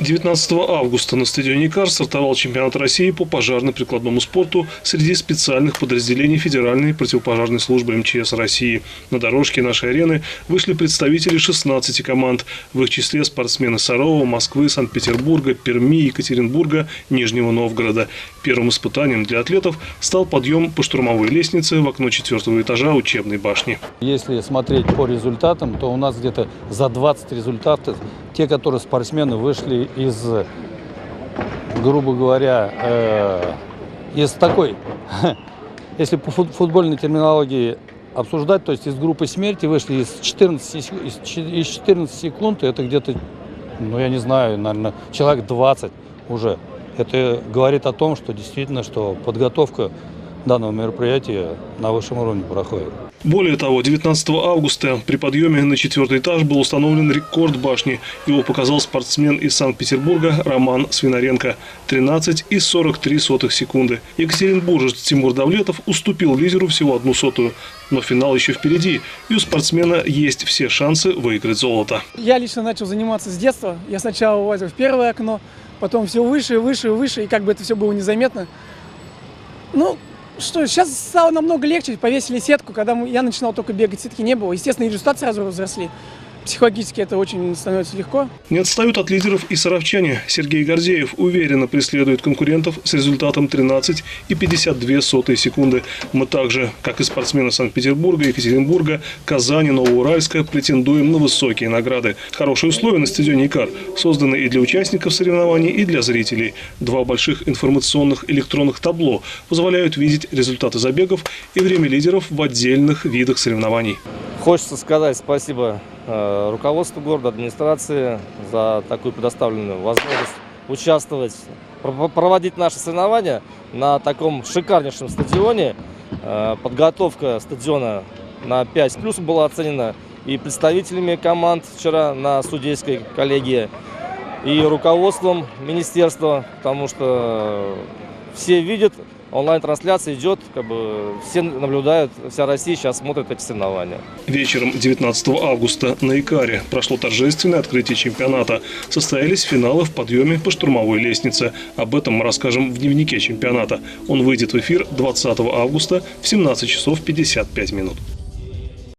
19 августа на стадионе «Икар» стартовал чемпионат России по пожарно-прикладному спорту среди специальных подразделений Федеральной противопожарной службы МЧС России. На дорожке нашей арены вышли представители 16 команд. В их числе спортсмены Сарова, Москвы, Санкт-Петербурга, Перми, Екатеринбурга, Нижнего Новгорода. Первым испытанием для атлетов стал подъем по штурмовой лестнице в окно 4-го этажа учебной башни. Если смотреть по результатам, то у нас где-то за 20 результатов, те, которые спортсмены вышли из, грубо говоря, из такой, если по футбольной терминологии обсуждать, то есть из группы смерти вышли из 14 секунд, это где-то, ну я не знаю, наверное, человек 20 уже. Это говорит о том, что действительно, что подготовка данного мероприятия на высшем уровне проходит. Более того, 19 августа при подъеме на 4-й этаж был установлен рекорд башни. Его показал спортсмен из Санкт-Петербурга Роман Свинаренко – 13,43 секунды. Екатеринбуржец Тимур Давлетов уступил лидеру всего 1/100. Но финал еще впереди, и у спортсмена есть все шансы выиграть золото. Я лично начал заниматься с детства. Я сначала вылазил в первое окно, потом все выше, выше, выше, и как бы это все было незаметно. Ну, что, сейчас стало намного легче, повесили сетку, когда я начинал только бегать, сетки не было. Естественно, и результаты сразу возросли. Психологически это очень становится легко. Не отстают от лидеров и саровчане. Сергей Гордеев уверенно преследует конкурентов с результатом 13,52 секунды. Мы также, как и спортсмены Санкт-Петербурга, Екатеринбурга, Казани, Новоуральска, претендуем на высокие награды. Хорошие условия на стадионе «Икар» созданы и для участников соревнований, и для зрителей. 2 больших информационных электронных табло позволяют видеть результаты забегов и время лидеров в отдельных видах соревнований. Хочется сказать спасибо руководству города, администрации за такую предоставленную возможность участвовать, проводить наши соревнования на таком шикарнейшем стадионе. Подготовка стадиона на 5+ была оценена и представителями команд вчера на судейской коллегии, и руководством министерства, потому что все видят, онлайн-трансляция идет, все наблюдают, вся Россия сейчас смотрит эти соревнования. Вечером 19 августа на «Икаре» прошло торжественное открытие чемпионата. Состоялись финалы в подъеме по штурмовой лестнице. Об этом мы расскажем в дневнике чемпионата. Он выйдет в эфир 20 августа в 17 часов 55 минут.